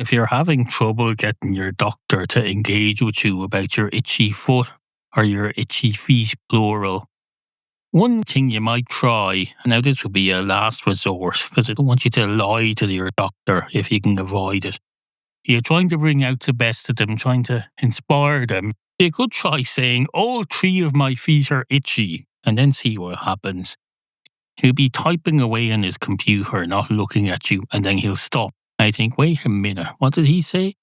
If you're having trouble getting your doctor to engage with you about your itchy foot or your itchy feet, plural, one thing you might try, now this would be a last resort because I don't want you to lie to your doctor if you can avoid it. You're trying to bring out the best of them, trying to inspire them. You could try saying, all three of my feet are itchy, and then see what happens. He'll be typing away on his computer, not looking at you, and then he'll stop. I think, wait a minute, what did he say?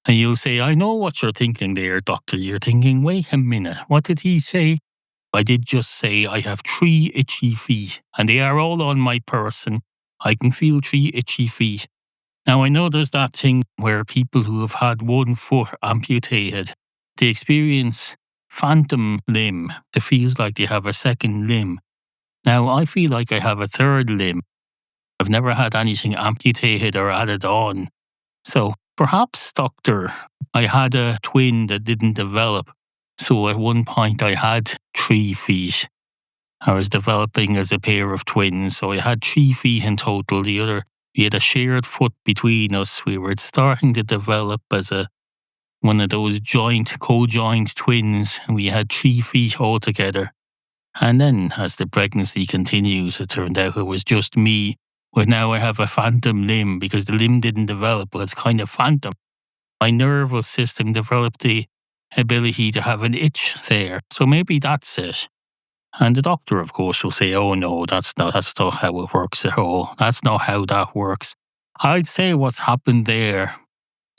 And you'll say, I know what you're thinking there, doctor. You're thinking, wait a minute, what did he say? I did just say I have 3 itchy feet, and they are all on my person. I can feel 3 itchy feet. Now, I know there's that thing where people who have had one foot amputated, they experience phantom limb. It feels like they have a second limb. Now, I feel like I have a third limb. I've never had anything amputated or added on. So, perhaps, doctor, I had a twin that didn't develop. So, at one point, I had 3 feet. I was developing as a pair of twins, so I had 3 feet in total. We had a shared foot between us. We were starting to develop as one of those co-joined twins, and we had 3 feet altogether. And then, as the pregnancy continued, it turned out it was just me. But now I have a phantom limb because the limb didn't develop, but it's kind of phantom. My nervous system developed the ability to have an itch there. So maybe that's it. And the doctor, of course, will say, oh no, that's not how it works at all. That's not how that works. I'd say what's happened there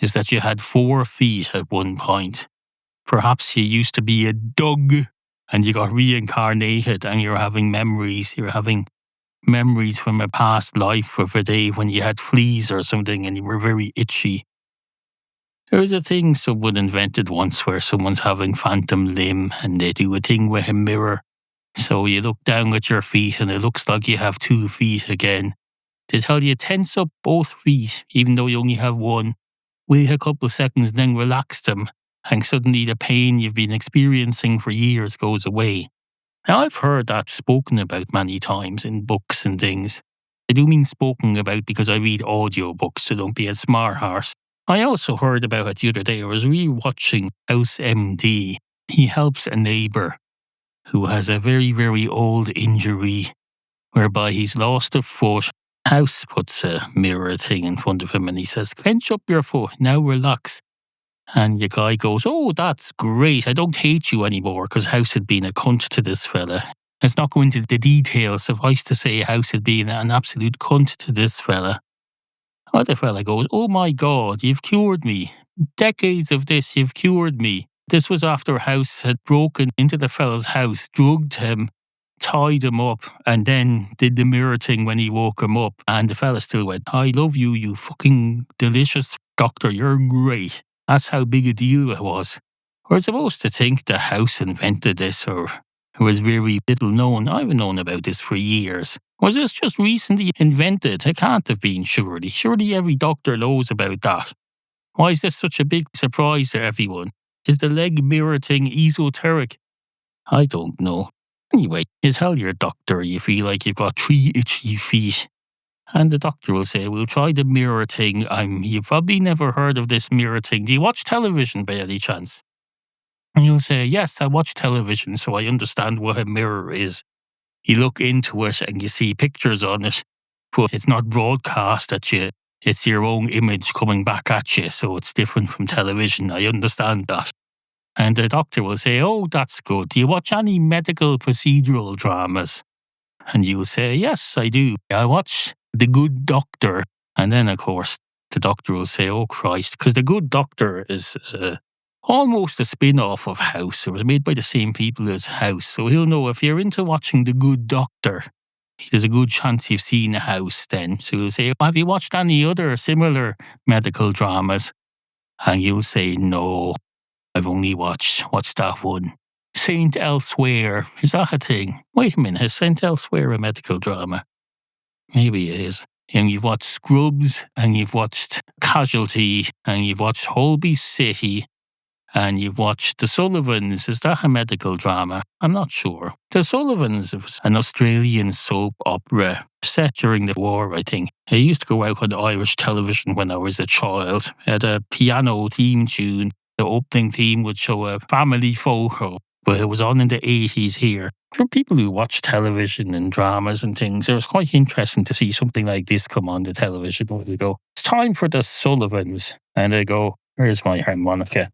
is that you had 4 feet at one point. Perhaps you used to be a Doug and you got reincarnated and you're having memories. You're having memories from a past life of a day when you had fleas or something and you were very itchy. There was a thing someone invented once where someone's having phantom limb and they do a thing with a mirror. So you look down at your feet and it looks like you have 2 feet again. They tell you tense up both feet even though you only have one. Wait a couple of seconds, then relax them, and suddenly the pain you've been experiencing for years goes away. Now, I've heard that spoken about many times in books and things. I do mean spoken about because I read audiobooks, so don't be a smart arse. I also heard about it the other day. I was re-watching House MD. He helps a neighbour who has a very, very old injury whereby he's lost a foot. House puts a mirror thing in front of him and he says, clench up your foot, now relax. And the guy goes, oh, that's great, I don't hate you anymore, because House had been a cunt to this fella. Let's not go into the details, suffice to say House had been an absolute cunt to this fella. And the fella goes, oh my God, you've cured me. Decades of this, you've cured me. This was after House had broken into the fella's house, drugged him, tied him up, and then did the mirror thing when he woke him up. And the fella still went, I love you, you fucking delicious doctor, you're great. That's how big a deal it was. We're supposed to think the House invented this or it was very little known. I've known about this for years. Was this just recently invented? It can't have been, surely. Surely every doctor knows about that. Why is this such a big surprise to everyone? Is the leg mirror thing esoteric? I don't know. Anyway, you tell your doctor you feel like you've got 3 itchy feet. And the doctor will say, we'll try the mirror thing. You've probably never heard of this mirror thing. Do you watch television by any chance? And you'll say, yes, I watch television, so I understand what a mirror is. You look into it and you see pictures on it, but it's not broadcast at you. It's your own image coming back at you, so it's different from television. I understand that. And the doctor will say, oh, that's good. Do you watch any medical procedural dramas? And you'll say, yes, I do. I watch The Good Doctor. And then, of course, the doctor will say, oh, Christ, because The Good Doctor is almost a spin-off of House. It was made by the same people as House. So he'll know if you're into watching The Good Doctor, there's a good chance you've seen House then. So he'll say, have you watched any other similar medical dramas? And you'll say, no, I've only watched, what's that one? Saint Elsewhere. Is that a thing? Wait a minute, is Saint Elsewhere a medical drama? Maybe it is. And you've watched Scrubs, and you've watched Casualty, and you've watched Holby City, and you've watched The Sullivans. Is that a medical drama? I'm not sure. The Sullivans was an Australian soap opera set during the war, I think. It used to go out on Irish television when I was a child. It had a piano theme tune. The opening theme would show a family photo, but it was on in the 80s here. For people who watch television and dramas and things, it was quite interesting to see something like this come on the television. But they go, it's time for The Sullivans. And I go, where's my harmonica?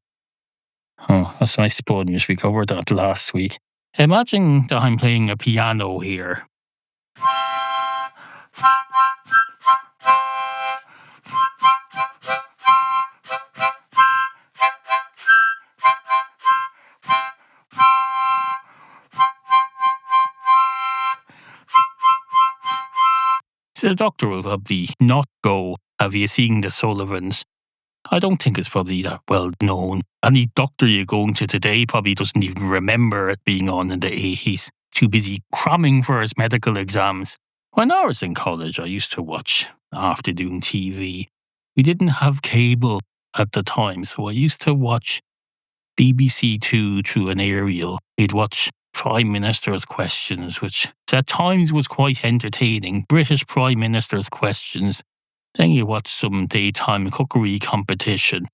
Oh, that's nice sponge. We covered that last week. Imagine that I'm playing a piano here. So the doctor will probably not go, have you seen The Sullivans? I don't think it's probably that well known. Any doctor you're going to today probably doesn't even remember it being on in the 80s. Too busy cramming for his medical exams. When I was in college, I used to watch afternoon TV. We didn't have cable at the time, so I used to watch BBC Two through an aerial. We'd watch Prime Minister's Questions, which at times was quite entertaining. British Prime Minister's Questions. Then you watch some daytime cookery competition.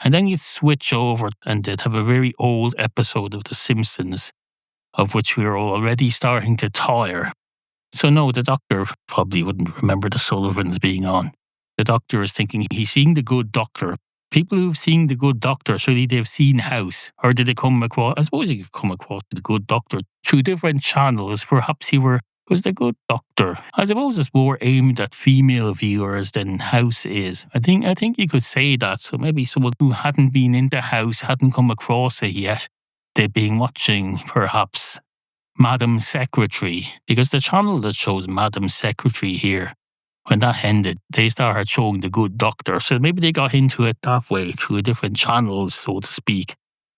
And then you'd switch over and they'd have a very old episode of The Simpsons, of which we were already starting to tire. So no, the doctor probably wouldn't remember The Sullivans being on. The doctor is thinking he's seeing The Good Doctor. People who've seen The Good Doctor, surely they've seen House. Or did they come across, I suppose you could come across The Good Doctor through different channels. Perhaps was The Good Doctor. I suppose it's more aimed at female viewers than House is. I think you could say that. So maybe someone who hadn't been into House, hadn't come across it yet, they've been watching perhaps Madam Secretary. Because the channel that shows Madam Secretary here, when that ended, they started showing The Good Doctor. So maybe they got into it that way, through different channels, so to speak.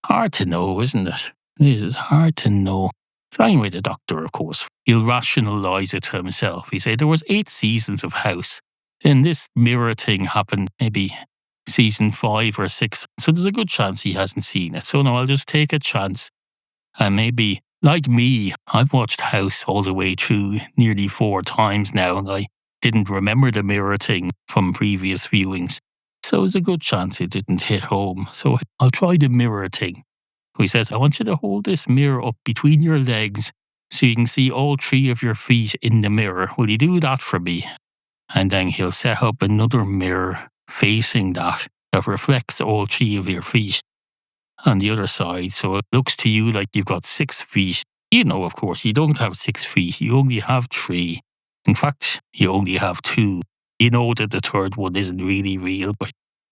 Hard to know, isn't it? It is hard to know. So anyway, the doctor, of course, he'll rationalise it to himself. He said there was 8 seasons of House. Then this mirror thing happened maybe season 5 or 6. So there's a good chance he hasn't seen it. So no, I'll just take a chance. And maybe, like me, I've watched House all the way through nearly 4 times now. And I didn't remember the mirror thing from previous viewings. So there's a good chance it didn't hit home. So I'll try the mirror thing. So he says, I want you to hold this mirror up between your legs so you can see all 3 of your feet in the mirror. Will you do that for me? And then he'll set up another mirror facing that reflects all 3 of your feet on the other side. So it looks to you like you've got 6 feet. You know, of course, you don't have 6 feet. You only have 3. In fact, you only have 2. You know that the third one isn't really real, but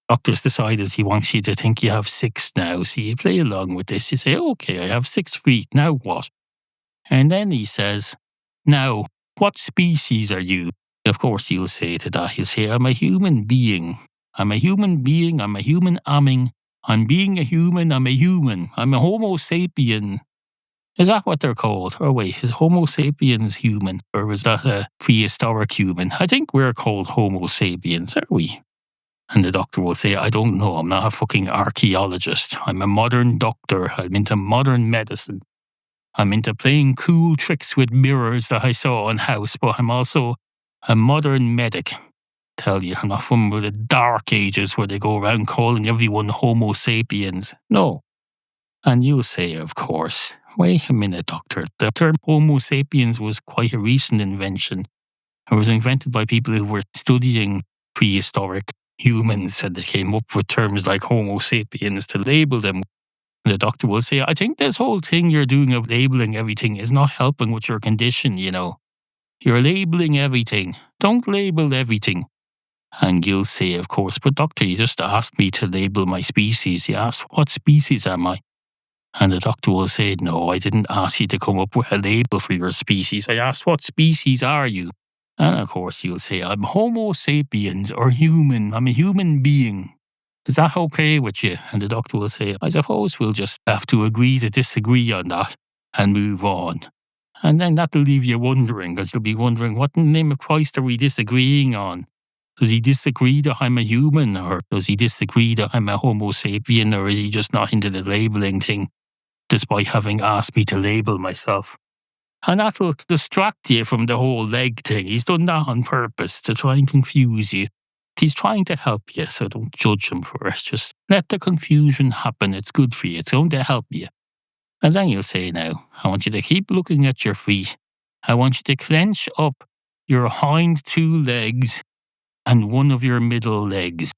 doctor's decided he wants you to think you have 6 now, so you play along with this. You say, okay, I have 6 feet, now what? And then he says, now, what species are you? Of course, you'll say to that, he'll say, I'm a human being. I'm a human being, I'm a human amming. I'm being a human, I'm a human. I'm a Homo sapien. Is that what they're called? Or wait, is Homo sapiens human? Or was that a prehistoric human? I think we're called Homo sapiens, are we? And the doctor will say, I don't know, I'm not a fucking archaeologist. I'm a modern doctor. I'm into modern medicine. I'm into playing cool tricks with mirrors that I saw in House, but I'm also a modern medic. Tell you, I'm not from the dark ages where they go around calling everyone Homo sapiens. No. And you'll say, of course, wait a minute, doctor. The term Homo sapiens was quite a recent invention. It was invented by people who were studying prehistoric humans, and they came up with terms like Homo sapiens to label them. And the doctor will say, I think this whole thing you're doing of labeling everything is not helping with your condition, you know. You're labeling everything. Don't label everything. And you'll say, of course, but doctor, you just asked me to label my species. You asked, what species am I? And the doctor will say, no, I didn't ask you to come up with a label for your species. I asked, what species are you? And of course, you'll say, I'm Homo sapiens, or human. I'm a human being. Is that okay with you? And the doctor will say, I suppose we'll just have to agree to disagree on that and move on. And then that'll leave you wondering, because you'll be wondering, what in the name of Christ are we disagreeing on? Does he disagree that I'm a human, or does he disagree that I'm a Homo sapien, or is he just not into the labelling thing, despite having asked me to label myself? And that'll distract you from the whole leg thing. He's done that on purpose to try and confuse you. He's trying to help you, so don't judge him for it. Just let the confusion happen. It's good for you. It's going to help you. And then you'll say, now, I want you to keep looking at your feet. I want you to clench up your hind two legs and one of your middle legs.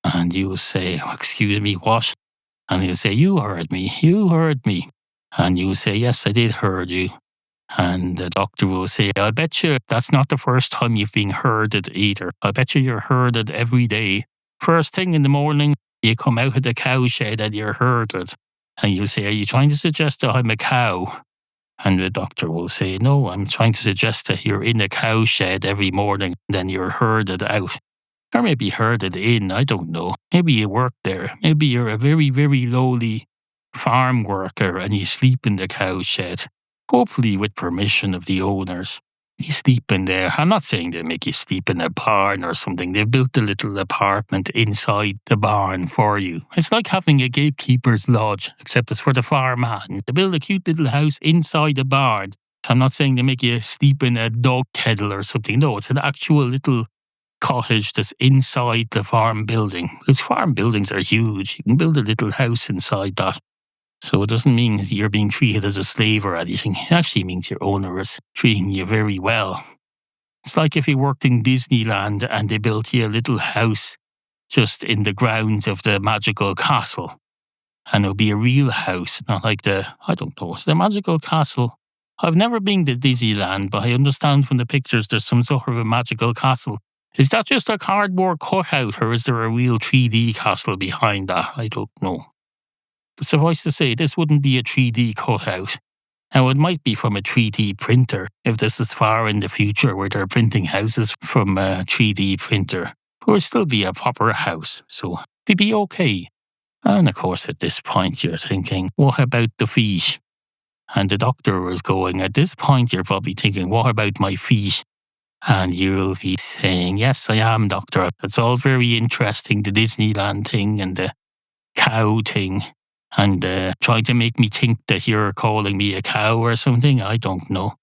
And you will say, excuse me, what? And he'll say, you heard me. You heard me. And you will say, yes, I did heard you. And the doctor will say, I bet you that's not the first time you've been herded either. I bet you're herded every day. First thing in the morning, you come out of the cow shed and you're herded. And you'll say, are you trying to suggest that I'm a cow? And the doctor will say, no, I'm trying to suggest that you're in a cow shed every morning, and then you're herded out. Or maybe herded in, I don't know. Maybe you work there. Maybe you're a very, very lowly farm worker and you sleep in the cow shed. Hopefully with permission of the owners. You sleep in there. I'm not saying they make you sleep in a barn or something. They've built a little apartment inside the barn for you. It's like having a gatekeeper's lodge, except it's for the farmhand. They build a cute little house inside a barn. I'm not saying they make you sleep in a dog kennel or something. No, it's an actual little cottage that's inside the farm building. Because farm buildings are huge. You can build a little house inside that. So it doesn't mean you're being treated as a slave or anything. It actually means your owner is treating you very well. It's like if you worked in Disneyland and they built you a little house just in the grounds of the magical castle. And it would be a real house, not like is the magical castle. I've never been to Disneyland, but I understand from the pictures there's some sort of a magical castle. Is that just a cardboard cutout, or is there a real 3D castle behind that? I don't know. But suffice to say, this wouldn't be a 3D cutout. Now, it might be from a 3D printer, if this is far in the future where they're printing houses from a 3D printer. But it would still be a proper house, so it'd be okay. And of course, at this point, you're thinking, what about the feet? And the doctor was going, at this point, you're probably thinking, what about my feet? And you'll be saying, yes, I am, doctor. It's all very interesting, the Disneyland thing and the cow thing. And trying to make me think that you're calling me a cow or something, I don't know.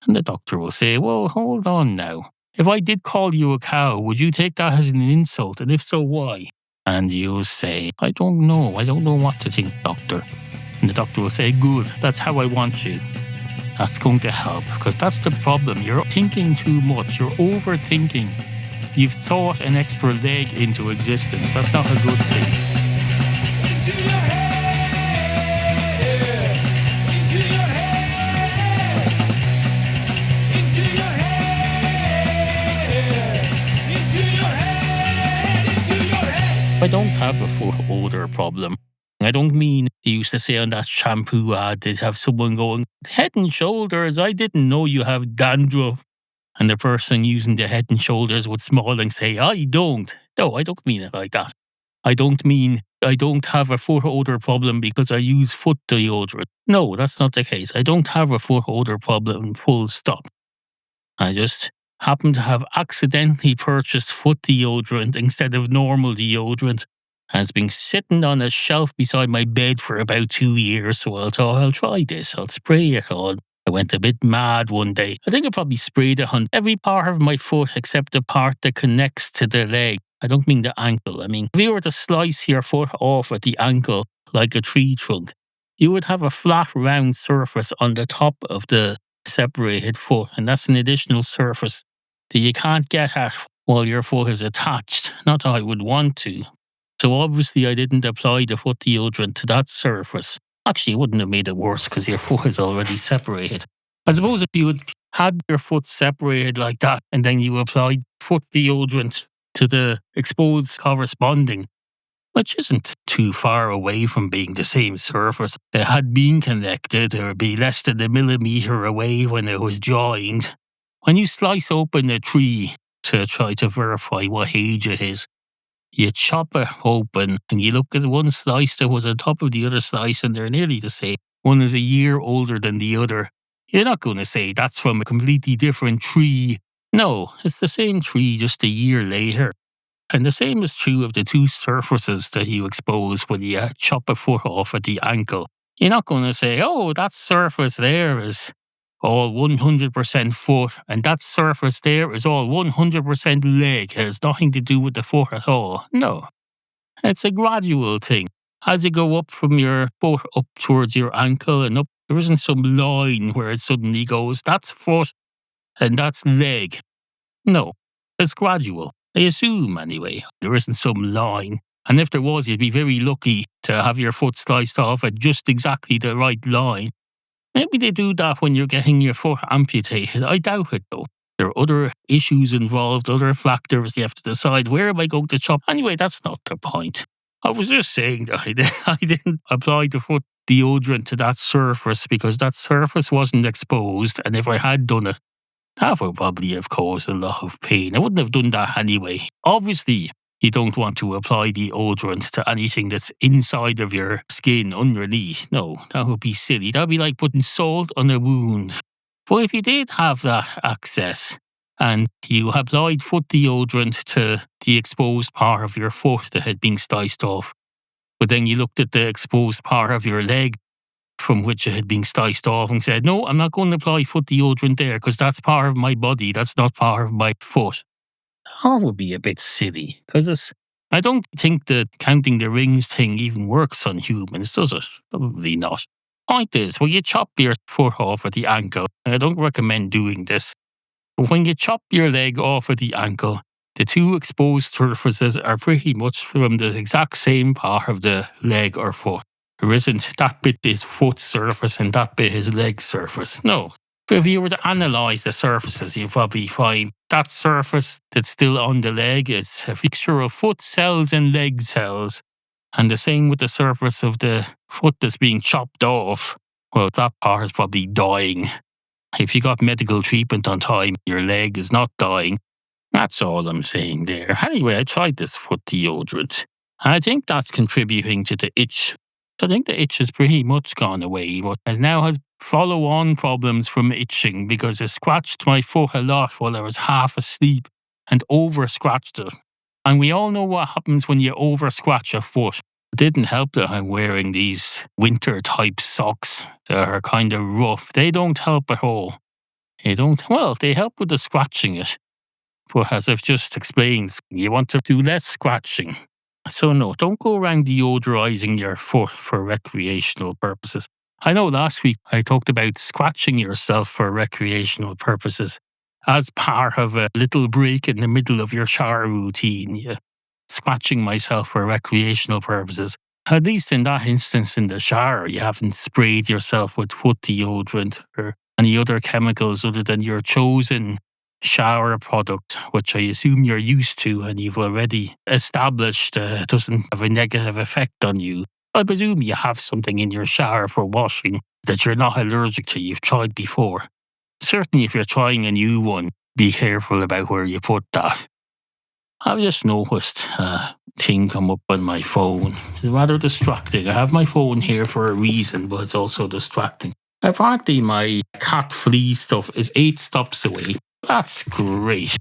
And the doctor will say, well, hold on now. If I did call you a cow, would you take that as an insult? And if so, why? And you'll say, I don't know. I don't know what to think, doctor. And the doctor will say, good, that's how I want you. That's going to help, because that's the problem. You're thinking too much. You're overthinking. You've thought an extra leg into existence. That's not a good thing. Into your head. I don't have a foot odor problem. I don't mean, they used to say on that shampoo ad, they'd have someone going, Head and Shoulders, I didn't know you have dandruff. And the person using the Head and Shoulders would smile and say, I don't. No, I don't mean it like that. I don't mean I don't have a foot odor problem because I use foot deodorant. No, that's not the case. I don't have a foot odor problem, full stop. I just happen to have accidentally purchased foot deodorant instead of normal deodorant. And it's been sitting on a shelf beside my bed for about 2 years, so I thought I'll try this. I'll spray it on. I went a bit mad one day. I think I probably sprayed it on every part of my foot except the part that connects to the leg. I don't mean the ankle. I mean, if you were to slice your foot off at the ankle like a tree trunk, you would have a flat, round surface on the top of the separated foot, and that's an additional surface that you can't get at while your foot is attached. Not that I would want to. So obviously I didn't apply the foot deodorant to that surface. Actually, it wouldn't have made it worse because your foot is already separated. I suppose if you had your foot separated like that and then you applied foot deodorant to the exposed corresponding, which isn't too far away from being the same surface. It had been connected, it would be less than a millimetre away when it was joined. When you slice open a tree to try to verify what age it is, you chop it open and you look at one slice that was on top of the other slice and they're nearly the same. One is a year older than the other. You're not going to say that's from a completely different tree No, it's the same tree just a year later. And the same is true of the two surfaces that you expose when you chop a foot off at the ankle. You're not going to say, oh, that surface there is all 100% foot, and that surface there is all 100% leg. It has nothing to do with the foot at all. No, it's a gradual thing. As you go up from your foot up towards your ankle and up, there isn't some line where it suddenly goes, that's foot and that's leg. No, it's gradual. I assume, anyway. There isn't some line. And if there was, you'd be very lucky to have your foot sliced off at just exactly the right line. Maybe they do that when you're getting your foot amputated. I doubt it, though. There are other issues involved, other factors you have to decide. Where am I going to chop? Anyway, that's not the point. I was just saying that I didn't apply the foot deodorant to that surface because that surface wasn't exposed, and if I had done it, that would probably have caused a lot of pain. I wouldn't have done that anyway. Obviously, you don't want to apply deodorant to anything that's inside of your skin underneath. No, that would be silly. That would be like putting salt on a wound. But if you did have that access and you applied foot deodorant to the exposed part of your foot that had been sliced off, but then you looked at the exposed part of your leg from which it had been sliced off and said, no, I'm not going to apply foot deodorant there because that's part of my body, that's not part of my foot. That would be a bit silly because I don't think the counting the rings thing even works on humans, does it? Probably not. Point is, when you chop your foot off at the ankle, and I don't recommend doing this, but when you chop your leg off at the ankle, the two exposed surfaces are pretty much from the exact same part of the leg or foot. There isn't that bit is foot surface and that bit is leg surface. No. If you were to analyse the surfaces, you'd probably find that surface that's still on the leg is a mixture of foot cells and leg cells. And the same with the surface of the foot that's being chopped off. Well, that part is probably dying. If you got medical treatment on time, your leg is not dying. That's all I'm saying there. Anyway, I tried this foot deodorant. And I think that's contributing to the itch. I think the itch has pretty much gone away, but now has follow-on problems from itching because I scratched my foot a lot while I was half asleep and over-scratched it. And we all know what happens when you over-scratch a foot. It didn't help that I'm wearing these winter-type socks that are kind of rough. They don't help at all. They help with the scratching it. But as I've just explained, you want to do less scratching. So no, don't go around deodorizing your foot for recreational purposes. I know last week I talked about scratching yourself for recreational purposes as part of a little break in the middle of your shower routine. Yeah. Scratching myself for recreational purposes. At least in that instance in the shower, you haven't sprayed yourself with foot deodorant or any other chemicals other than your chosen shower product, which I assume you're used to and you've already established doesn't have a negative effect on you. I presume you have something in your shower for washing that you're not allergic to, you've tried before. Certainly if you're trying a new one, be careful about where you put that. I've just noticed a thing come up on my phone. It's rather distracting. I have my phone here for a reason, but it's also distracting. Apparently my cat flea stuff is 8 stops away. That's great.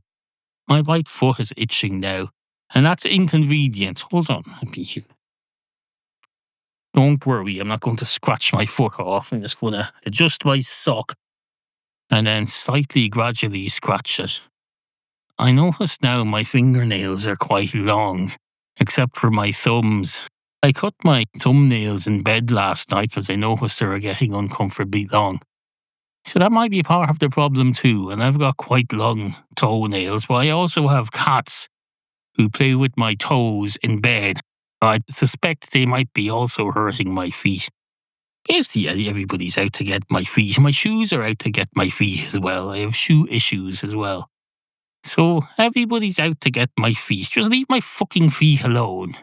My right foot is itching now, and that's inconvenient. Hold on, let me hear. Don't worry, I'm not going to scratch my foot off. I'm just going to adjust my sock and then slightly gradually scratch it. I notice now my fingernails are quite long, except for my thumbs. I cut my thumbnails in bed last night because I noticed they were getting uncomfortably long. So that might be part of the problem too, and I've got quite long toenails, but I also have cats who play with my toes in bed. I suspect they might be also hurting my feet. Basically, everybody's out to get my feet. My shoes are out to get my feet as well. I have shoe issues as well. So everybody's out to get my feet. Just leave my fucking feet alone.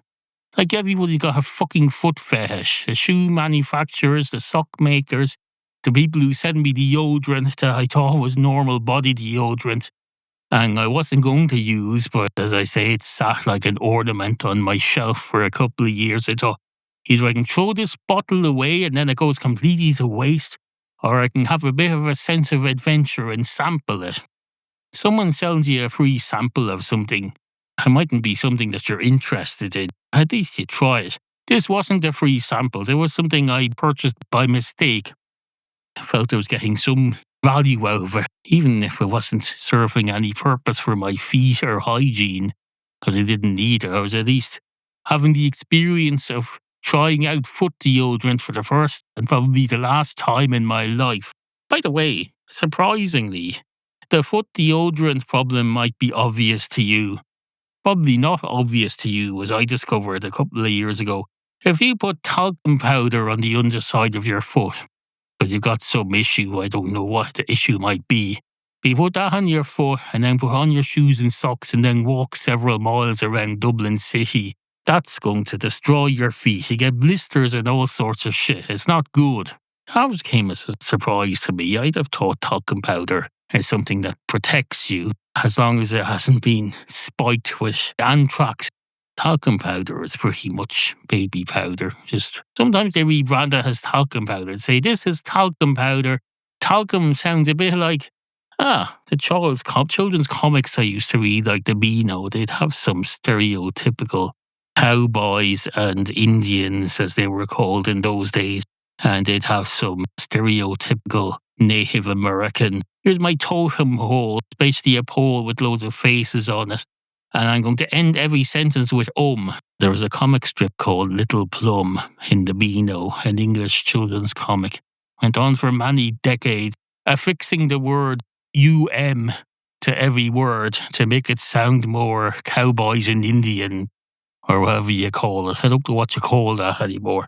Like everybody's got a fucking foot fetish. The shoe manufacturers, the sock makers, the people who send me deodorant that I thought was normal body deodorant and I wasn't going to use, but as I say, it sat like an ornament on my shelf for a couple of years. I thought, either I can throw this bottle away and then it goes completely to waste, or I can have a bit of a sense of adventure and sample it. someone sells you a free sample of something, it mightn't be something that you're interested in. At least you try it. This wasn't a free sample. There was something I purchased by mistake. I felt I was getting some value out of it, even if it wasn't serving any purpose for my feet or hygiene, because I didn't need it. I was at least having the experience of trying out foot deodorant for the first and probably the last time in my life. By the way, surprisingly, the foot deodorant problem might be obvious to you. Probably not obvious to you, as I discovered a couple of years ago. If you put talcum powder on the underside of your foot, because you've got some issue, I don't know what the issue might be, but you put that on your foot and then put on your shoes and socks and then walk several miles around Dublin City, that's going to destroy your feet. You get blisters and all sorts of shit. It's not good. That came as a surprise to me. I'd have thought talcum powder is something that protects you as long as it hasn't been spiked with anthrax. Talcum powder is pretty much baby powder. Just sometimes they rebrand it as talcum powder and say, this is talcum powder. Talcum sounds a bit like, the children's comics I used to read, like the Beano. They'd have some stereotypical cowboys and Indians, as they were called in those days. And they'd have some stereotypical Native American. Here's my totem pole. It's basically a pole with loads of faces on it. And I'm going to end every sentence with There was a comic strip called Little Plum in the Beano, an English children's comic. Went on for many decades, affixing the word UM to every word to make it sound more cowboys and Indian, or whatever you call it. I don't know what you call that anymore.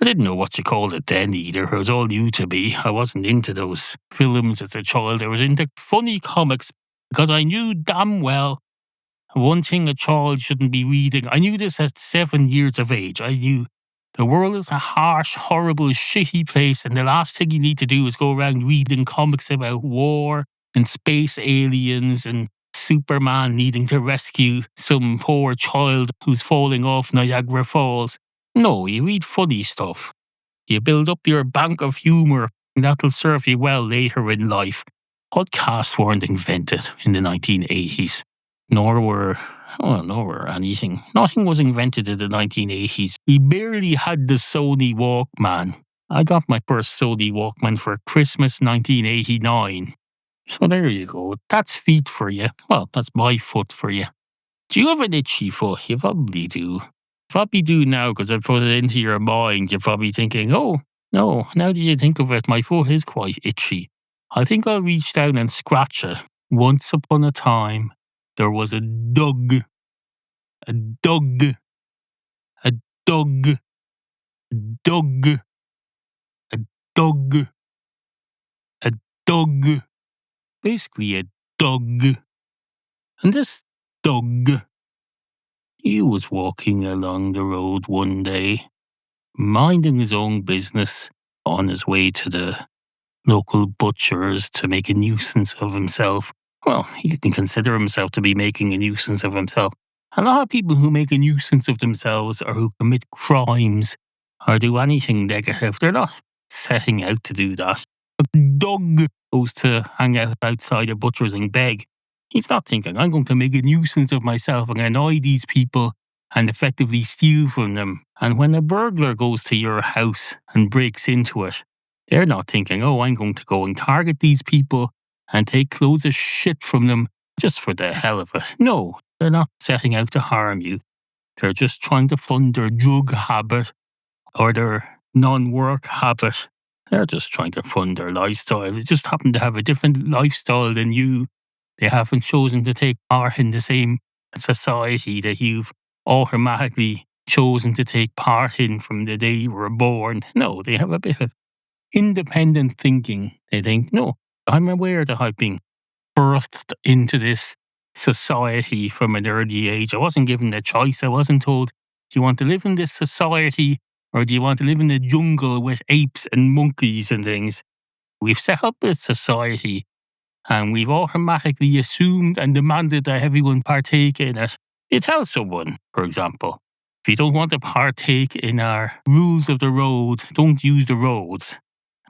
I didn't know what you called it then either. It was all new to me. I wasn't into those films as a child. I was into funny comics because I knew damn well one thing a child shouldn't be reading. I knew this at 7 years of age. I knew the world is a harsh, horrible, shitty place, and the last thing you need to do is go around reading comics about war and space aliens and Superman needing to rescue some poor child who's falling off Niagara Falls. No, you read funny stuff. You build up your bank of humour, and that'll serve you well later in life. Podcasts weren't invented in the 1980s. Nor were anything. Nothing was invented in the 1980s. We barely had the Sony Walkman. I got my first Sony Walkman for Christmas 1989. So there you go. That's feet for you. Well, that's my foot for you. Do you have an itchy foot? You probably do. You probably do now because I put it into your mind. You're probably thinking, oh, no, now that you think of it, my foot is quite itchy. I think I'll reach down and scratch it. Once upon a time, there was a dog, a dog, a dog, a dog, a dog, a dog, basically a dog. And this dog, he was walking along the road one day, minding his own business on his way to the local butcher's to make a nuisance of himself. Well, he didn't consider himself to be making a nuisance of himself. A lot of people who make a nuisance of themselves or who commit crimes or do anything negative, they're not setting out to do that. A dog goes to hang out outside a butcher's and beg. He's not thinking, I'm going to make a nuisance of myself and annoy these people and effectively steal from them. And when a burglar goes to your house and breaks into it, they're not thinking, I'm going to go and target these people and take loads of shit from them just for the hell of it. No, they're not setting out to harm you. They're just trying to fund their drug habit or their non-work habit. They're just trying to fund their lifestyle. They just happen to have a different lifestyle than you. They haven't chosen to take part in the same society that you've automatically chosen to take part in from the day you were born. No, they have a bit of independent thinking. They think, no, I'm aware that I've been birthed into this society from an early age. I wasn't given the choice. I wasn't told, do you want to live in this society or do you want to live in the jungle with apes and monkeys and things? We've set up this society and we've automatically assumed and demanded that everyone partake in it. You tell someone, for example, if you don't want to partake in our rules of the road, don't use the roads.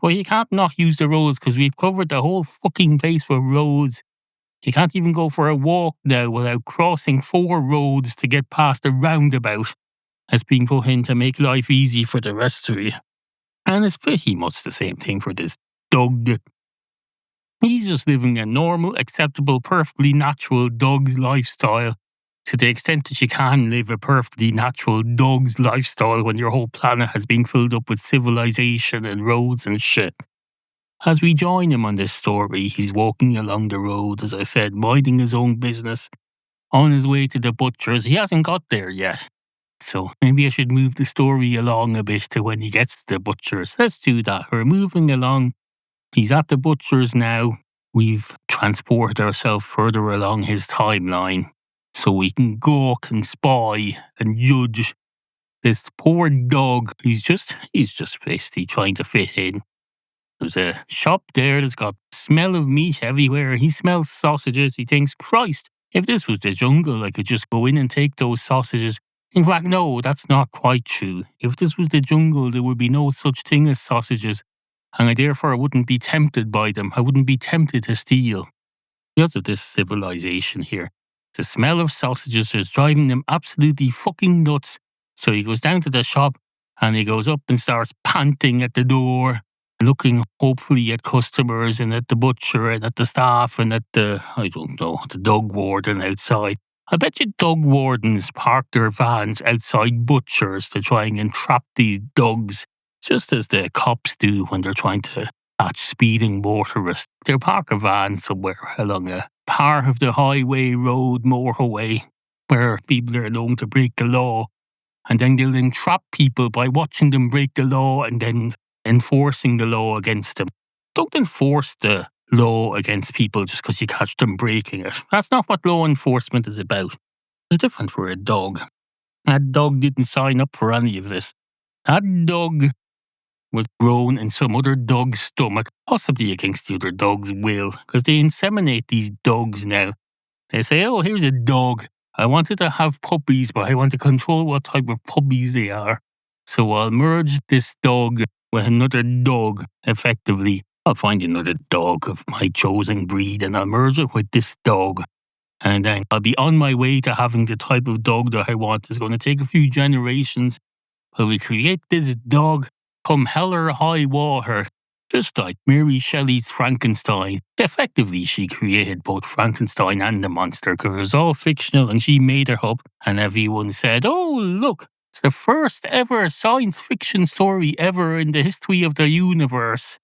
Well, you can't not use the roads because we've covered the whole fucking place with roads. You can't even go for a walk now without crossing 4 roads to get past a roundabout that's being put in to make life easy for the rest of you. And it's pretty much the same thing for this Doug. He's just living a normal, acceptable, perfectly natural dog's lifestyle to the extent that you can live a perfectly natural dog's lifestyle when your whole planet has been filled up with civilization and roads and shit. As we join him on this story, he's walking along the road, as I said, minding his own business, on his way to the butcher's. He hasn't got there yet. So maybe I should move the story along a bit to when he gets to the butcher's. Let's do that. We're moving along. He's at the butcher's now. We've transported ourselves further along his timeline so we can gawk and spy and judge this poor dog. He's just basically trying to fit in. There's a shop there that's got smell of meat everywhere. He smells sausages. He thinks, Christ, if this was the jungle, I could just go in and take those sausages. In fact, no, that's not quite true. If this was the jungle, there would be no such thing as sausages, and I therefore wouldn't be tempted by them. I wouldn't be tempted to steal. Because of this civilization here, the smell of sausages is driving them absolutely fucking nuts. So he goes down to the shop and he goes up and starts panting at the door, looking hopefully at customers and at the butcher and at the staff and at the dog warden outside. I bet you dog wardens park their vans outside butchers to try and entrap these dogs, just as the cops do when they're trying to catch speeding motorists. They'll park a van somewhere along a part of the highway, road, motorway, where people are known to break the law, and then they'll entrap people by watching them break the law and then enforcing the law against them. Don't enforce the law against people just because you catch them breaking it. That's not what law enforcement is about. It's different for a dog. That dog didn't sign up for any of this. That dog was grown in some other dog's stomach, possibly against the other dog's will, because they inseminate these dogs now. They say, oh, here's a dog. I wanted to have puppies, but I want to control what type of puppies they are. So I'll merge this dog with another dog, effectively. I'll find another dog of my chosen breed and I'll merge it with this dog. And then I'll be on my way to having the type of dog that I want. It's going to take a few generations, but we create this dog come hell or high water, just like Mary Shelley's Frankenstein. Effectively, she created both Frankenstein and the monster because it was all fictional and she made it up. And everyone said, oh, look, it's the first ever science fiction story ever in the history of the universe.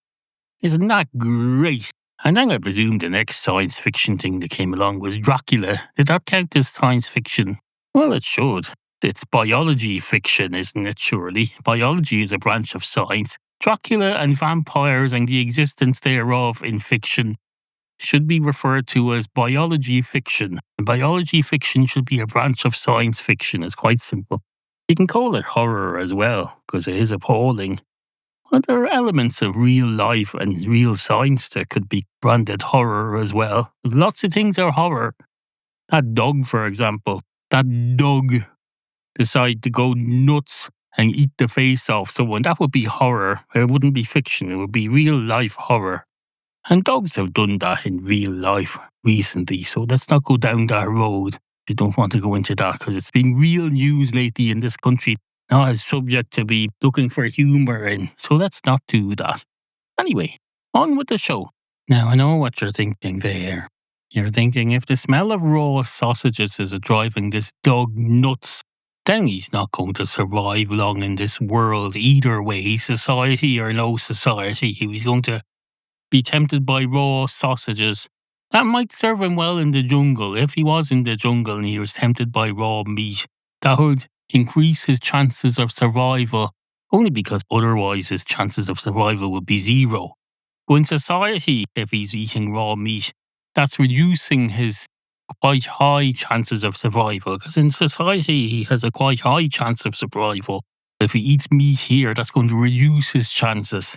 Isn't that great? And then I presume the next science fiction thing that came along was Dracula. Did that count as science fiction? Well, it should. It's biology fiction, isn't it, surely? Biology is a branch of science. Dracula and vampires and the existence thereof in fiction should be referred to as biology fiction. And biology fiction should be a branch of science fiction. It's quite simple. You can call it horror as well, because it is appalling. But there are elements of real life and real science that could be branded horror as well. Lots of things are horror. That dog, for example, that dog decide to go nuts and eat the face off someone, that would be horror. It wouldn't be fiction, it would be real life horror. And dogs have done that in real life recently, so let's not go down that road. You don't want to go into that because it's been real news lately in this country, not as subject to be looking for humour in, so let's not do that. Anyway, on with the show. Now I know what you're thinking there. You're thinking if the smell of raw sausages is driving this dog nuts, then he's not going to survive long in this world either way, society or no society. He's going to be tempted by raw sausages. That might serve him well in the jungle. If he was in the jungle and he was tempted by raw meat, that would increase his chances of survival, only because otherwise his chances of survival would be zero. But in society, if he's eating raw meat, that's reducing his quite high chances of survival, because in society he has a quite high chance of survival. If he eats meat here, that's going to reduce his chances.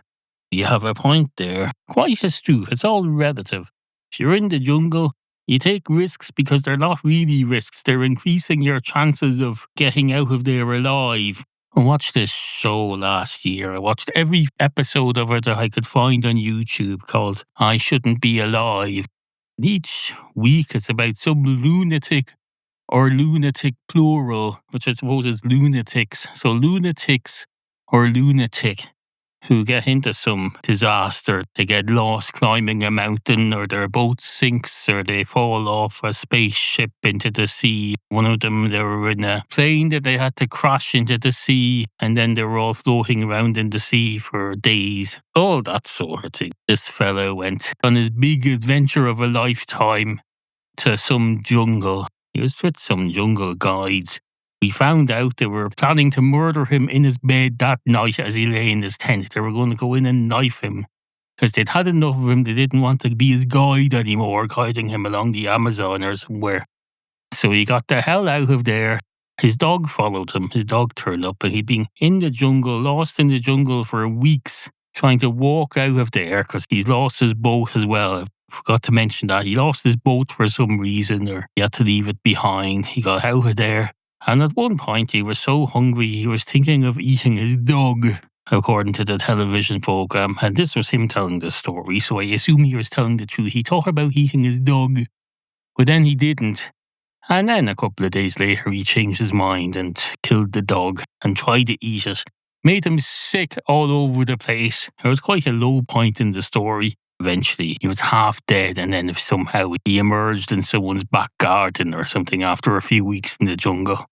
You have a point there. Quite astute. It's all relative. If you're in the jungle, you take risks because they're not really risks. They're increasing your chances of getting out of there alive. I watched this show last year. I watched every episode of it that I could find on YouTube called I Shouldn't Be Alive. Each week it's about some lunatic or lunatic plural, which I suppose is lunatics. So lunatics or lunatic who get into some disaster. They get lost climbing a mountain, or their boat sinks, or they fall off a spaceship into the sea. One of them, they were in a plane that they had to crash into the sea, and then they were all floating around in the sea for days. All that sort of thing. This fellow went on his big adventure of a lifetime to some jungle. He was with some jungle guides. We found out they were planning to murder him in his bed that night as he lay in his tent. They were going to go in and knife him because they'd had enough of him. They didn't want to be his guide anymore, guiding him along the Amazon or somewhere. So he got the hell out of there. His dog followed him. His dog turned up, and he'd been in the jungle, lost in the jungle for weeks, trying to walk out of there because he's lost his boat as well. I forgot to mention that. He lost his boat for some reason, or he had to leave it behind. He got out of there. And at one point, he was so hungry, he was thinking of eating his dog, according to the television program. And this was him telling the story, so I assume he was telling the truth. He thought about eating his dog, but then he didn't. And then a couple of days later, he changed his mind and killed the dog and tried to eat it. Made him sick all over the place. There was quite a low point in the story. Eventually, he was half dead, and then somehow he emerged in someone's back garden or something after a few weeks in the jungle.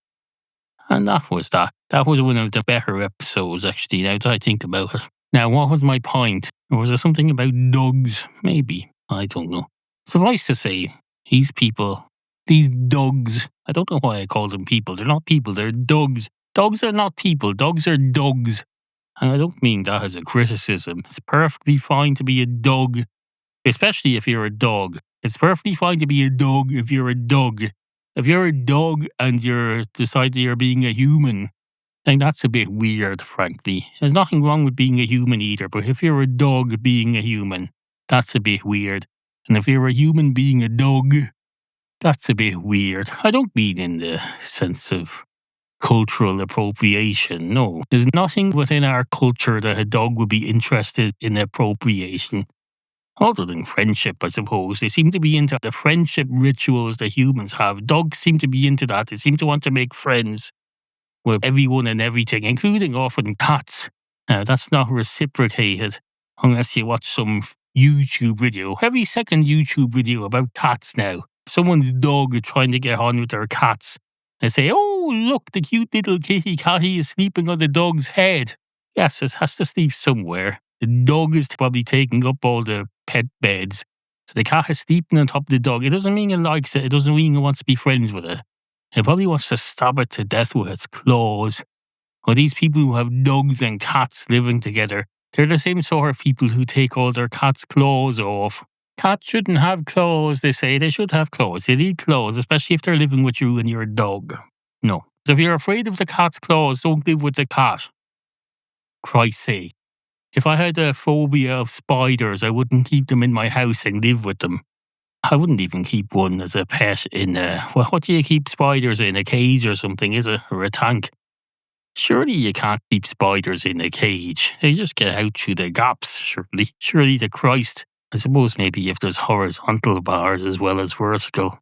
And that was that. That was one of the better episodes, actually, now that I think about it. Now, what was my point? Or was there something about dogs? Maybe. I don't know. Suffice to say, these people, these dogs, I don't know why I call them people. They're not people, they're dogs. Dogs are not people. Dogs are dogs. And I don't mean that as a criticism. It's perfectly fine to be a dog, especially if you're a dog. It's perfectly fine to be a dog if you're a dog. If you're a dog and you're decided you're being a human, then that's a bit weird, frankly. There's nothing wrong with being a human either, but if you're a dog being a human, that's a bit weird. And if you're a human being a dog, that's a bit weird. I don't mean in the sense of cultural appropriation, no. There's nothing within our culture that a dog would be interested in appropriation. Other than friendship, I suppose. They seem to be into the friendship rituals that humans have. Dogs seem to be into that. They seem to want to make friends with everyone and everything, including often cats. That's not reciprocated unless you watch some YouTube video. Every second YouTube video about cats now. Someone's dog trying to get on with their cats. They say, oh, look, the cute little kitty catty is sleeping on the dog's head. Yes, it has to sleep somewhere. The dog is probably taking up all the pet beds. So the cat is sleeping on top of the dog. It doesn't mean it likes it. It doesn't mean it wants to be friends with it. It probably wants to stab it to death with its claws. Or these people who have dogs and cats living together, they're the same sort of people who take all their cats' claws off. Cats shouldn't have claws, they say. They should have claws. They need claws, especially if they're living with you and you're a dog. No. So if you're afraid of the cat's claws, don't live with the cat. Christ's sake. If I had a phobia of spiders, I wouldn't keep them in my house and live with them. I wouldn't even keep one as a pet in what do you keep spiders in? A cage or something, is it? Or a tank? Surely you can't keep spiders in a cage. They just get out through the gaps, surely. Surely to Christ. I suppose maybe if there's horizontal bars as well as vertical.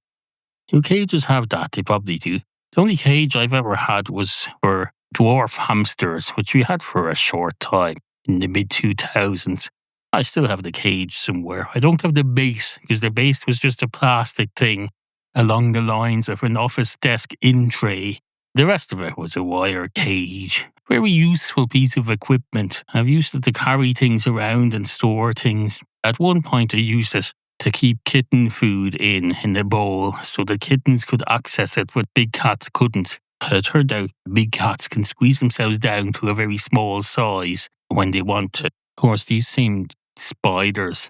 Do cages have that? They probably do. The only cage I've ever had was for dwarf hamsters, which we had for a short time in the mid-2000s. I still have the cage somewhere. I don't have the base, because the base was just a plastic thing along the lines of an office desk in tray. The rest of it was a wire cage. Very useful piece of equipment. I've used it to carry things around and store things. At one point I used it to keep kitten food in the bowl so the kittens could access it, but big cats couldn't. It turned out big cats can squeeze themselves down to a very small size when they want to. Of course, these same spiders,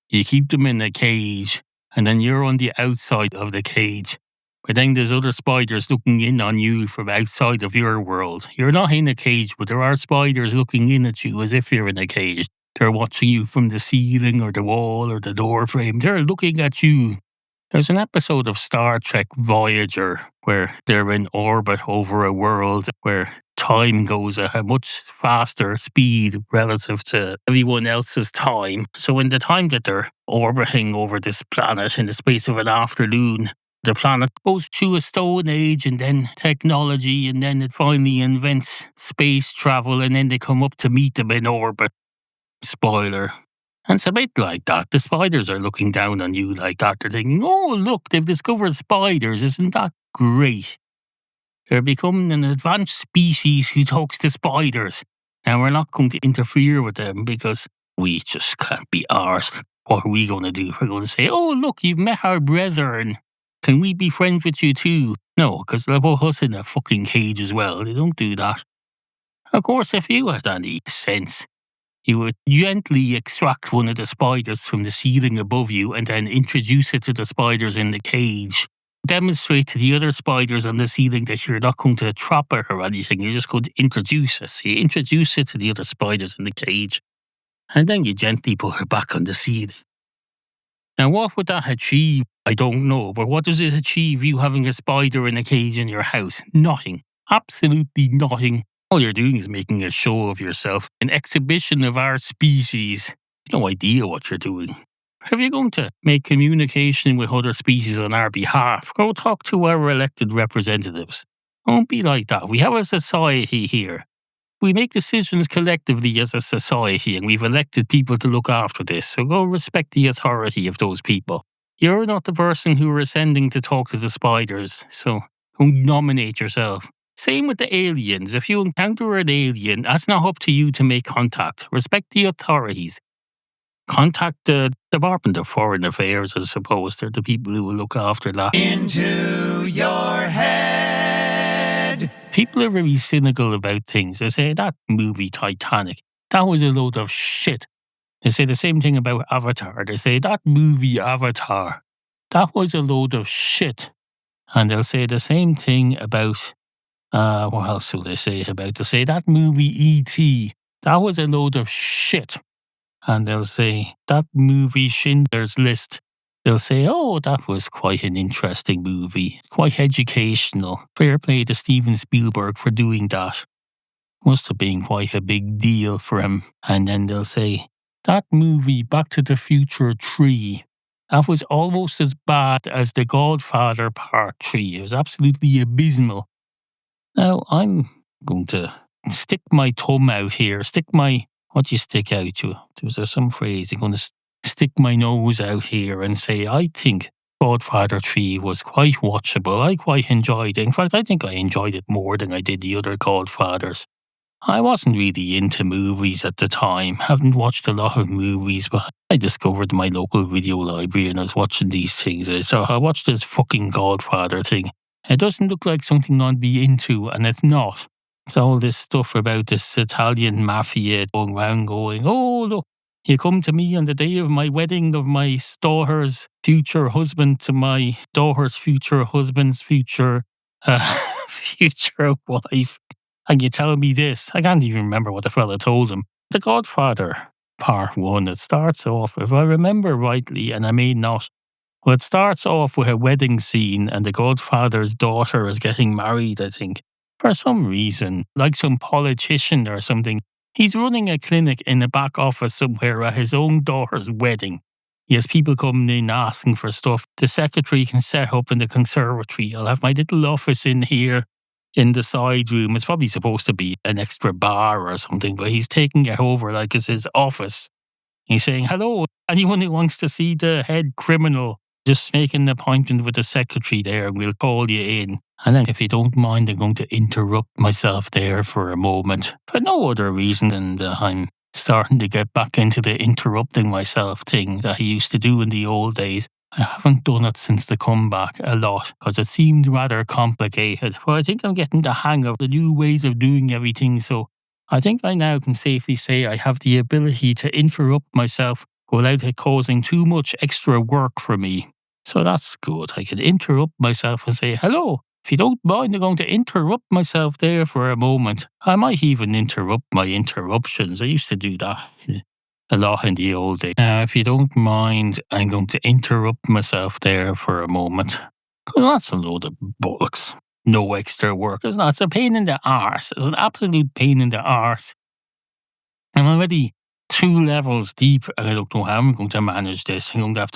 you keep them in a cage and then you're on the outside of the cage. But then there's other spiders looking in on you from outside of your world. You're not in a cage, but there are spiders looking in at you as if you're in a cage. They're watching you from the ceiling or the wall or the door frame. They're looking at you. There's an episode of Star Trek Voyager where they're in orbit over a world where time goes at a much faster speed relative to everyone else's time. So in the time that they're orbiting over this planet in the space of an afternoon, the planet goes through a stone age and then technology, and then it finally invents space travel, and then they come up to meet them in orbit. Spoiler. And it's a bit like that. The spiders are looking down on you like that. They're thinking, oh, look, they've discovered spiders. Isn't that great? They're becoming an advanced species who talks to spiders. Now, we're not going to interfere with them because we just can't be arsed. What are we going to do? We're going to say, oh, look, you've met our brethren. Can we be friends with you too? No, because they'll put us in a fucking cage as well. They don't do that. Of course, if you had any sense, you would gently extract one of the spiders from the ceiling above you and then introduce it to the spiders in the cage. Demonstrate to the other spiders on the ceiling that you're not going to trap it or anything. You're just going to introduce it. So you introduce it to the other spiders in the cage, and then you gently put her back on the ceiling. Now, what would that achieve? I don't know, but what does it achieve, you having a spider in a cage in your house? Nothing. Absolutely nothing. All you're doing is making a show of yourself, an exhibition of our species. No idea what you're doing. If you're going to make communication with other species on our behalf, go talk to our elected representatives. Don't be like that. We have a society here. We make decisions collectively as a society, and we've elected people to look after this, so go respect the authority of those people. You're not the person who we're sending to talk to the spiders, so don't nominate yourself. Same with the aliens. If you encounter an alien, that's not up to you to make contact. Respect the authorities. Contact the Department of Foreign Affairs, I suppose. They're the people who will look after that. Into your head. People are very cynical about things. They say, that movie Titanic, that was a load of shit. They say the same thing about Avatar. They say, that movie Avatar, that was a load of shit. And they'll say the same thing about, what else will they say about? They say, that movie E.T., that was a load of shit. And they'll say, that movie Schindler's List, they'll say, oh, that was quite an interesting movie, quite educational. Fair play to Steven Spielberg for doing that. Must have been quite a big deal for him. And then they'll say, that movie Back to the Future 3, that was almost as bad as The Godfather Part 3. It was absolutely abysmal. Now, I'm going to stick my thumb out here, what do you stick out to? Was there some phrase? I'm going to stick my nose out here and say, I think Godfather 3 was quite watchable. I quite enjoyed it. In fact, I think I enjoyed it more than I did the other Godfathers. I wasn't really into movies at the time. Haven't watched a lot of movies, but I discovered my local video library and I was watching these things. So I watched this fucking Godfather thing. It doesn't look like something I'd be into, and it's not. It's all this stuff about this Italian mafia going around going, oh, look, you come to me on the day of my wedding of my daughter's future husband to my daughter's future husband's future wife, and you tell me this. I can't even remember what the fella told him. The Godfather, Part 1, it starts off, if I remember rightly, and I may not, well, it starts off with a wedding scene and the Godfather's daughter is getting married, I think. For some reason, like some politician or something, he's running a clinic in the back office somewhere at his own daughter's wedding. He has people coming in asking for stuff. The secretary can set up in the conservatory. I'll have my little office in here in the side room. It's probably supposed to be an extra bar or something, but he's taking it over like it's his office. He's saying, hello, anyone who wants to see the head criminal, just make an appointment with the secretary there and we'll call you in. And then if you don't mind, I'm going to interrupt myself there for a moment. For no other reason than I'm starting to get back into the interrupting myself thing that I used to do in the old days. I haven't done it since the comeback a lot because it seemed rather complicated. But I think I'm getting the hang of the new ways of doing everything. So I think I now can safely say I have the ability to interrupt myself without it causing too much extra work for me. So that's good. I can interrupt myself and say, hello. If you don't mind, I'm going to interrupt myself there for a moment. I might even interrupt my interruptions. I used to do that a lot in the old days. Now, if you don't mind, I'm going to interrupt myself there for a moment. Because that's a load of bollocks. no extra work. It's not. It's a pain in the arse. It's an absolute pain in the arse. I'm already 2 levels deep, and I don't know how I'm going to manage this. I'm going to have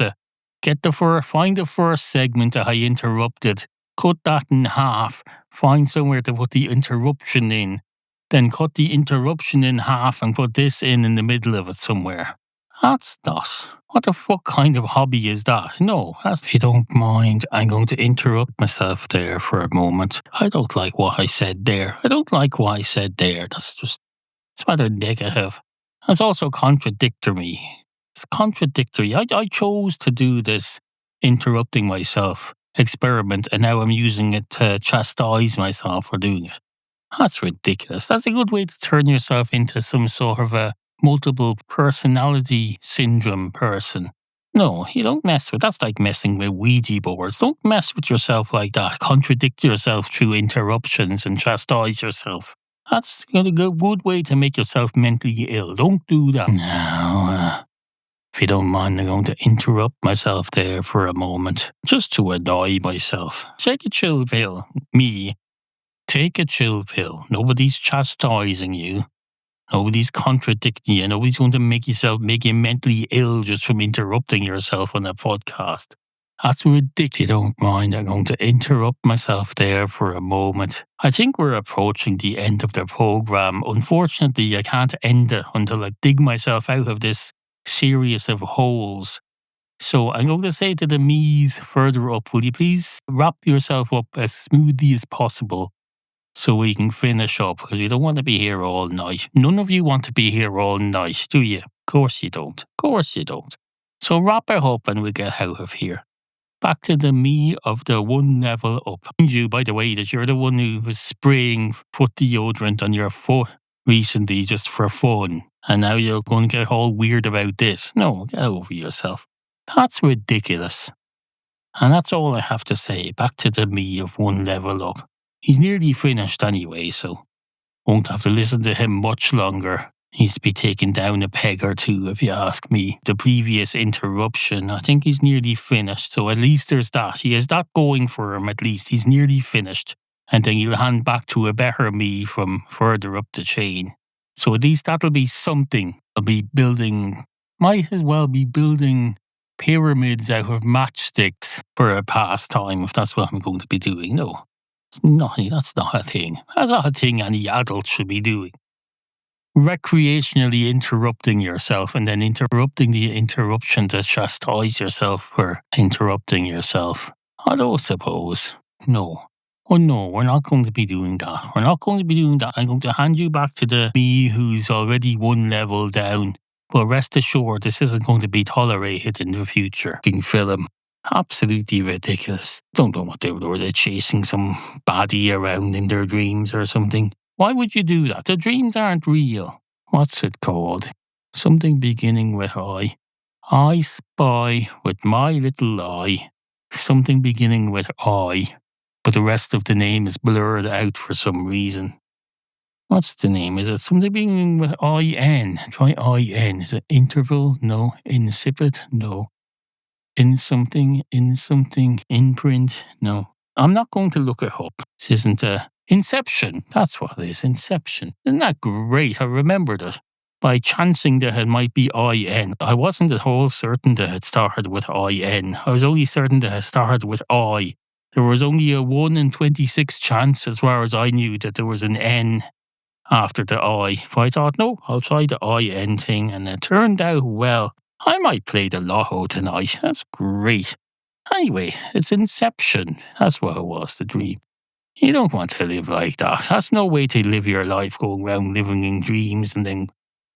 to find the first segment that I interrupted, cut that in half, find somewhere to put the interruption in, then cut the interruption in half and put this in the middle of it somewhere. That's not. What the fuck kind of hobby is that? No, if you don't mind, I'm going to interrupt myself there for a moment. I don't like what I said there. It's rather negative. It's also contradictory. It's contradictory. I chose to do this interrupting myself experiment, and now I'm using it to chastise myself for doing it. That's ridiculous. That's a good way to turn yourself into some sort of a multiple personality syndrome person. No, you don't mess with. That's like messing with Ouija boards. Don't mess with yourself like that. Contradict yourself through interruptions and chastise yourself. That's a good way to make yourself mentally ill. Don't do that. Now, if you don't mind, I'm going to interrupt myself there for a moment, just to annoy myself. Take a chill pill. Me. Take a chill pill. Nobody's chastising you. Nobody's contradicting you. Nobody's going to make you mentally ill just from interrupting yourself on a podcast. That's ridiculous. If you don't mind, I'm going to interrupt myself there for a moment. I think we're approaching the end of the program. Unfortunately, I can't end it until I dig myself out of this series of holes. So I'm going to say to the me's further up, will you please wrap yourself up as smoothly as possible so we can finish up, because you don't want to be here all night. None of you want to be here all night, do you? Of course you don't. So wrap it up and we'll get out of here. Back to the me of the 1 level up. You, by the way, that you're the one who was spraying foot deodorant on your foot recently just for fun, and now you're going to get all weird about this. No, get over yourself. That's ridiculous. And that's all I have to say. Back to the me of 1 level up. He's nearly finished anyway, so won't have to listen to him much longer. Needs to be taken down a peg or two, if you ask me. The previous interruption, I think he's nearly finished, so at least there's that. He has that going for him, at least. He's nearly finished. And then he'll hand back to a better me from further up the chain. So at least that'll be something. Might as well be building pyramids out of matchsticks for a pastime, if that's what I'm going to be doing. No, that's not a thing. That's not a thing any adult should be doing. Recreationally interrupting yourself and then interrupting the interruption to chastise yourself for interrupting yourself. I don't suppose. No. Oh no, we're not going to be doing that. I'm going to hand you back to the me who's already 1 level down. But rest assured, this isn't going to be tolerated in the future. Film. Absolutely ridiculous. Don't know what they were. They're chasing some baddie around in their dreams or something. Why would you do that? The dreams aren't real. What's it called? Something beginning with I. I spy with my little eye. Something beginning with I. But the rest of the name is blurred out for some reason. What's the name? Is it something beginning with I-N? Try I-N. Is it interval? No. Insipid? No. In something, imprint? No. I'm not going to look it up. This isn't Inception. That's what it is. Inception. Isn't that great? I remembered it. By chancing that it might be I-N. I wasn't at all certain that it started with I-N. I was only certain that it started with I. There was only a 1 in 26 chance, as far as I knew, that there was an N after the I. But I thought, no, I'll try the I-N thing. And it turned out well. I might play the lotto tonight. That's great. Anyway, it's Inception. That's what it was, the dream. You don't want to live like that. That's no way to live your life, going around living in dreams and then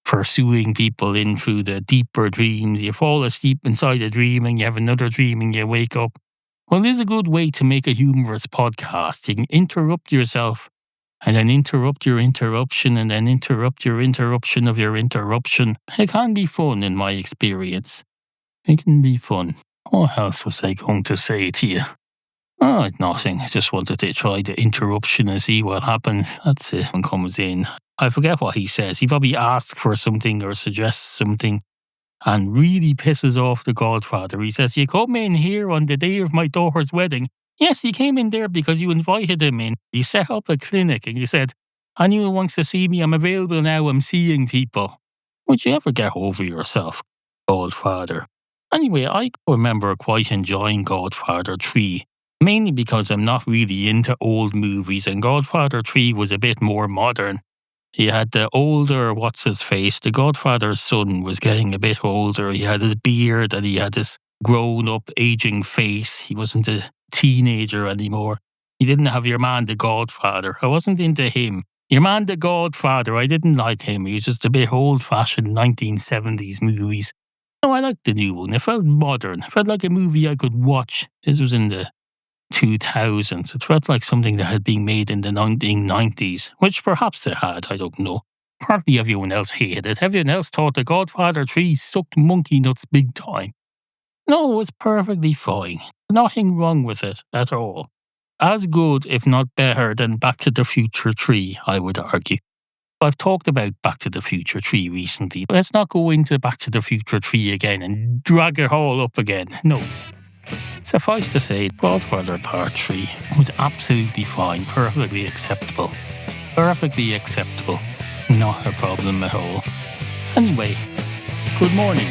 pursuing people in through the deeper dreams. You fall asleep inside a dream and you have another dream and you wake up. Well, there's a good way to make a humorous podcast. You can interrupt yourself and then interrupt your interruption and then interrupt your interruption of your interruption. It can be fun in my experience. It can be fun. What else was I going to say to you? Oh, nothing. I just wanted to try the interruption and see what happens. That's it. When comes in. I forget what he says. He probably asks for something or suggests something and really pisses off the Godfather. He says, you come in here on the day of my daughter's wedding Yes, he came in there because you invited him in. You set up a clinic and you said, anyone wants to see me, I'm available now, I'm seeing people. Would you ever get over yourself, Godfather? Anyway, I remember quite enjoying Godfather 3, mainly because I'm not really into old movies, and Godfather 3 was a bit more modern. He had the older, what's his face, the Godfather's son was getting a bit older. He had his beard and he had this grown up, aging face. He wasn't a teenager anymore. He didn't have your man, the Godfather. I wasn't into him. Your man, the Godfather, I didn't like him. He was just a bit old fashioned 1970s movies. No, I liked the new one. It felt modern. It felt like a movie I could watch. This was in the 2000s. It felt like something that had been made in the 1990s, which perhaps it had, I don't know. Partly everyone else hated it. Everyone else thought The Godfather 3 sucked monkey nuts big time. No, it was perfectly fine. Nothing wrong with it at all. As good, if not better, than Back to the Future 3, I would argue. I've talked about Back to the Future 3 recently. Let's not go into Back to the Future 3 again and drag it all up again. No. Suffice to say, Godfather Part 3 was absolutely fine, perfectly acceptable. Perfectly acceptable. Not a problem at all. Anyway, good morning.